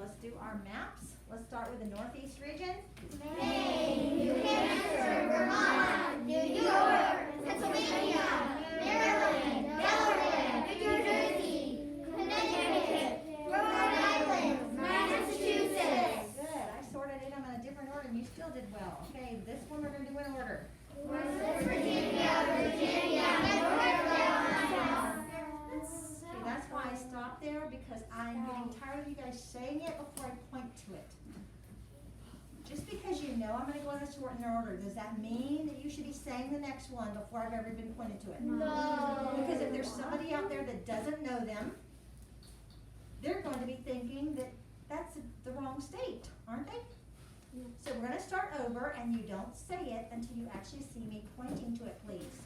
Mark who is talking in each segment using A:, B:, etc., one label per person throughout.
A: let's do our maps. Let's start with the Northeast region.
B: Maine, New Hampshire, Vermont, New York, Pennsylvania, Maryland, Delaware, New Jersey, Connecticut, Rhode Island, Massachusetts.
A: Good. I sorted them in a different order and you still did well. Okay, this one we're going to do in order.
B: West Virginia, Virginia, North Carolina.
A: See, that's why I stopped there, because I'm getting tired of you guys saying it before I point to it. Just because you know I'm going to go in this in order, does that mean that you should be saying the next one before I've ever been pointed to it?
B: No.
A: Because if there's somebody out there that doesn't know them, they're going to be thinking that that's the wrong state, aren't they? So we're going to start over, and you don't say it until you actually see me pointing to it, please.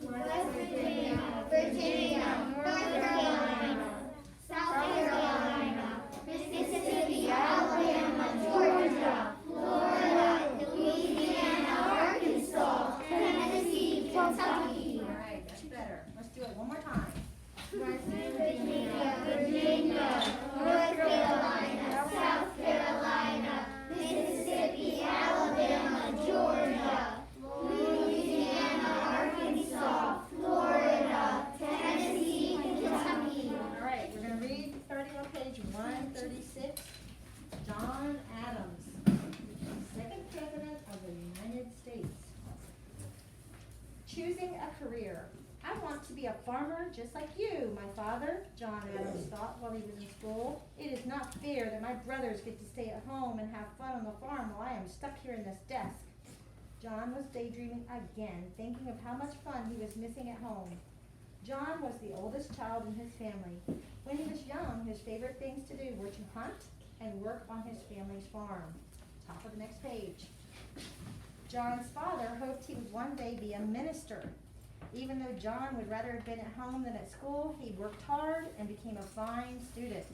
B: West Virginia, Virginia, North Carolina, South Carolina, Mississippi, Alabama, Georgia, Florida, Louisiana, Arkansas, Tennessee, Kentucky.
A: All right, that's better. Let's do it one more time.
B: West Virginia, Virginia, North Carolina, South Carolina, Mississippi, Alabama, Georgia, Louisiana, Arkansas, Florida, Tennessee, Kentucky.
A: All right, we're going to read starting on page 136. John Adams, second president of the United States. Choosing a career. I want to be a farmer just like you, my father, John Adams thought while he was in school. It is not fair that my brothers get to stay at home and have fun on the farm while I am stuck here in this desk. John was daydreaming again, thinking of how much fun he was missing at home. John was the oldest child in his family. When he was young, his favorite things to do were to hunt and work on his family's farm. Top of the next page. John's father hoped he would one day be a minister. Even though John would rather have been at home than at school, he worked hard and became a fine student.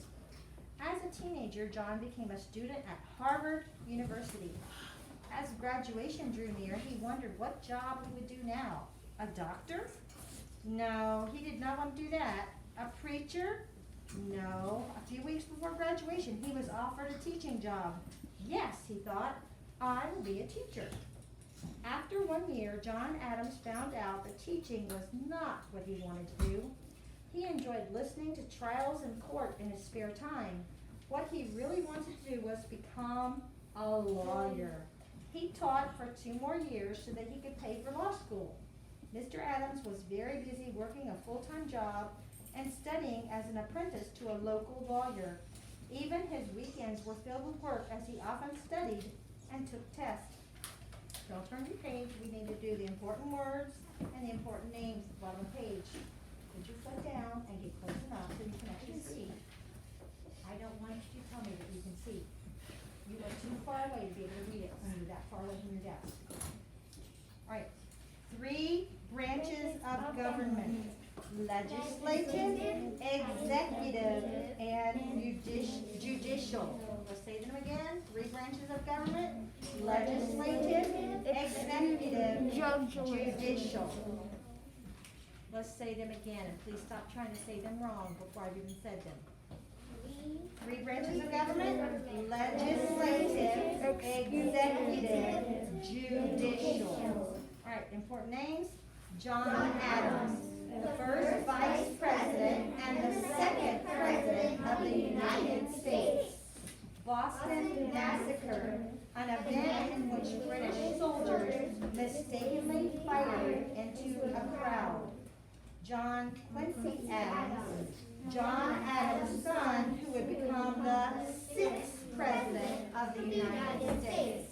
A: As a teenager, John became a student at Harvard University. As graduation drew near, he wondered what job he would do now. A doctor? No, he did not want to do that. A preacher? No. A few weeks before graduation, he was offered a teaching job. Yes, he thought, I will be a teacher. After 1 year, John Adams found out that teaching was not what he wanted to do. He enjoyed listening to trials in court in his spare time. What he really wanted to do was become a lawyer. He taught for 2 more years so that he could pay for law school. Mr. Adams was very busy working a full-time job and studying as an apprentice to a local lawyer. Even his weekends were filled with work as he often studied and took tests. Don't turn your page. We need to do the important words and the important names at the bottom of the page. Put your foot down and get close enough so you can actually see. I don't want you to tell me that you can see. You are too far away to be able to read it when you're that far away from your desk. All right. 3 branches of government: legislative, executive, and judicial. Let's say them again. 3 branches of government: legislative, executive, judicial. Let's say them again, and please stop trying to say them wrong before I've even said them. 3 branches of government: legislative, executive, judicial. All right, important names: John Adams, the first vice president and the second president of the United States. Boston Massacre, an event in which British soldiers mistakenly fired into a crowd. John Quincy Adams, John Adams' son, who would become the 6th president of the United States.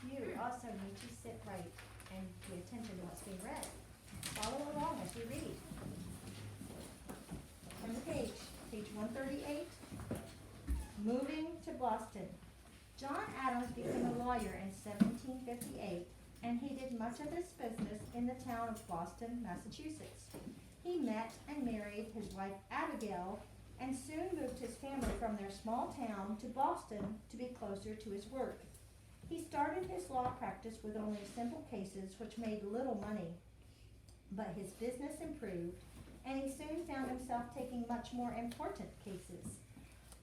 A: You also need to sit right and pay attention to what's being read. Follow along as we read. Turn the page, page 138. Moving to Boston. John Adams became a lawyer in 1758, and he did much of his business in the town of Boston, Massachusetts. He met and married his wife Abigail, and soon moved his family from their small town to Boston to be closer to his work. He started his law practice with only simple cases which made little money, but his business improved, and he soon found himself taking much more important cases.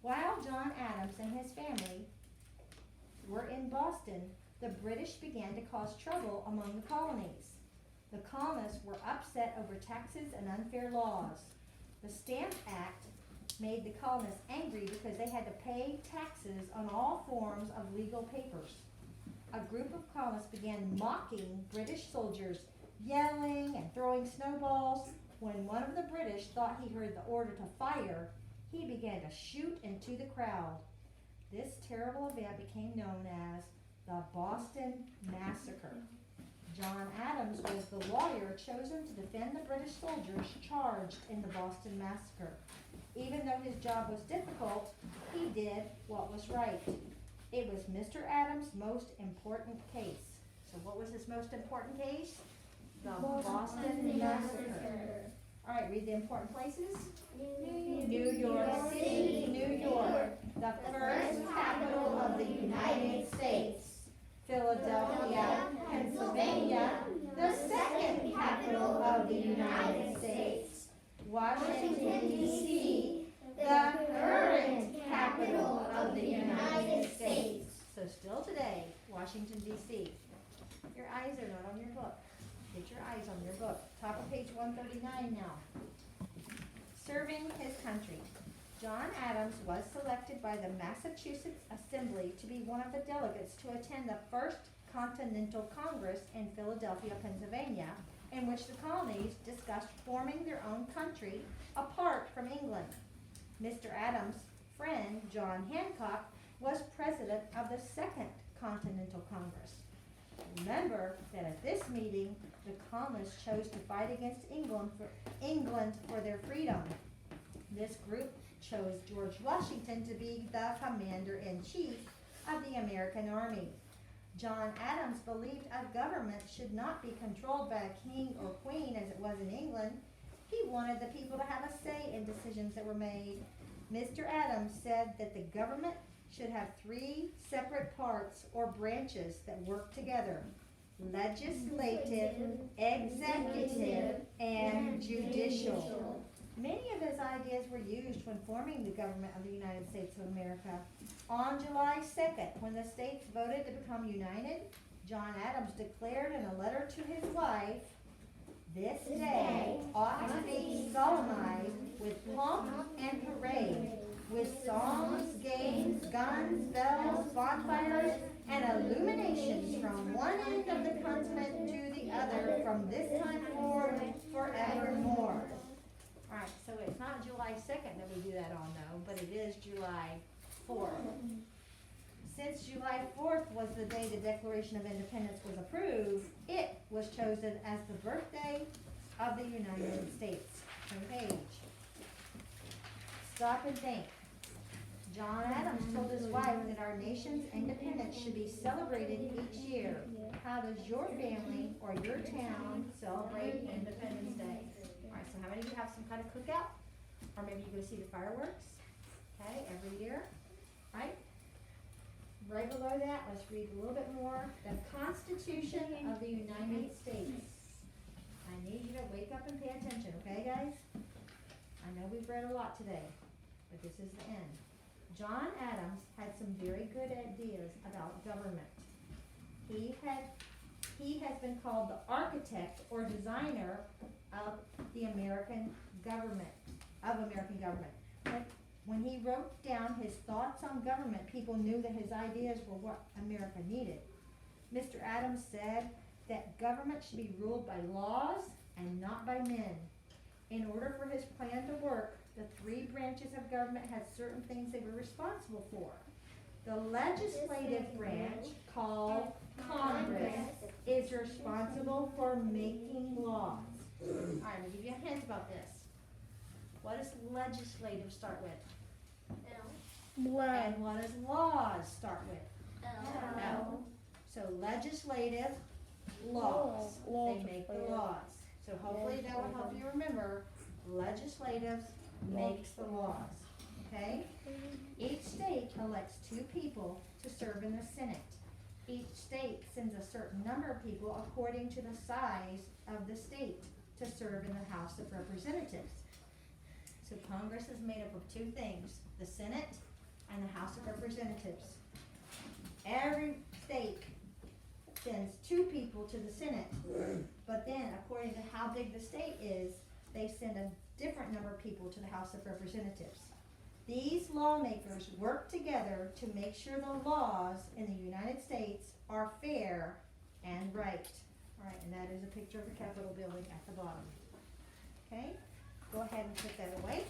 A: While John Adams and his family were in Boston, the British began to cause trouble among the colonies. The colonists were upset over taxes and unfair laws. The Stamp Act made the colonists angry because they had to pay taxes on all forms of legal papers. A group of colonists began mocking British soldiers, yelling and throwing snowballs. When one of the British thought he heard the order to fire, he began to shoot into the crowd. This terrible event became known as the Boston Massacre. John Adams was the lawyer chosen to defend the British soldiers charged in the Boston Massacre. Even though his job was difficult, he did what was right. It was Mr. Adams' most important case. So what was his most important case? The Boston Massacre. All right, read the important places. New York City, New York, the first capital of the United States. Philadelphia, Pennsylvania, the second capital of the United States. Washington, D.C., the current capital of the United States. So still today, Washington, D.C. Your eyes are not on your book. Get your eyes on your book. Top of page 139 now. Serving his country. John Adams was selected by the Massachusetts Assembly to be one of the delegates to attend the First Continental Congress in Philadelphia, Pennsylvania, in which the colonies discussed forming their own country apart from England. Mr. Adams' friend, John Hancock, was president of the Second Continental Congress. Remember that at this meeting, the colonists chose to fight against England for their freedom. This group chose George Washington to be the commander-in-chief of the American Army. John Adams believed a government should not be controlled by a king or queen as it was in England. He wanted the people to have a say in decisions that were made. Mr. Adams said that the government should have 3 separate parts or branches that work together: legislative, executive, and judicial. Many of his ideas were used when forming the government of the United States of America. On July 2nd, when the states voted to become united, John Adams declared in a letter to his wife, "This day ought to be solemnized with pomp and parade, with songs, games, guns, bells, bonfires, and illuminations from one end of the continent to the other from this time forward forevermore." All right, so it's not July 2nd that we do that on though, but it is July 4th. Since July 4th was the day the Declaration of Independence was approved, it was chosen as the birthday of the United States. Turn page. Stop and think. John Adams told his wife that our nation's independence should be celebrated each year. How does your family or your town celebrate Independence Day? All right, so how many of you have some kind of cookout? Or maybe you go see the fireworks, okay, every year, right? Right below that, let's read a little bit more. The Constitution of the United States. I need you to wake up and pay attention, okay, guys? I know we've read a lot today, but this is the end. John Adams had some very good ideas about government. He has been called the architect or designer of the American government, When he wrote down his thoughts on government, people knew that his ideas were what America needed. Mr. Adams said that government should be ruled by laws and not by men. In order for his plan to work, the 3 branches of government had certain things they were responsible for. The legislative branch, called Congress, is responsible for making laws. All right, I'm gonna give you a hint about this. What does legislative start with? And what does laws start with? L. So legislative, laws. They make the laws. So hopefully that will help you remember, legislative makes the laws, okay? Each state elects 2 people to serve in the Senate. Each state sends a certain number of people according to the size of the state to serve in the House of Representatives. So Congress is made up of 2 things, the Senate and the House of Representatives. Every state sends 2 people to the Senate, but then according to how big the state is, they send a different number of people to the House of Representatives. These lawmakers work together to make sure the laws in the United States are fair and right. All right, and that is a picture of the Capitol building at the bottom. Okay, go ahead and put that away.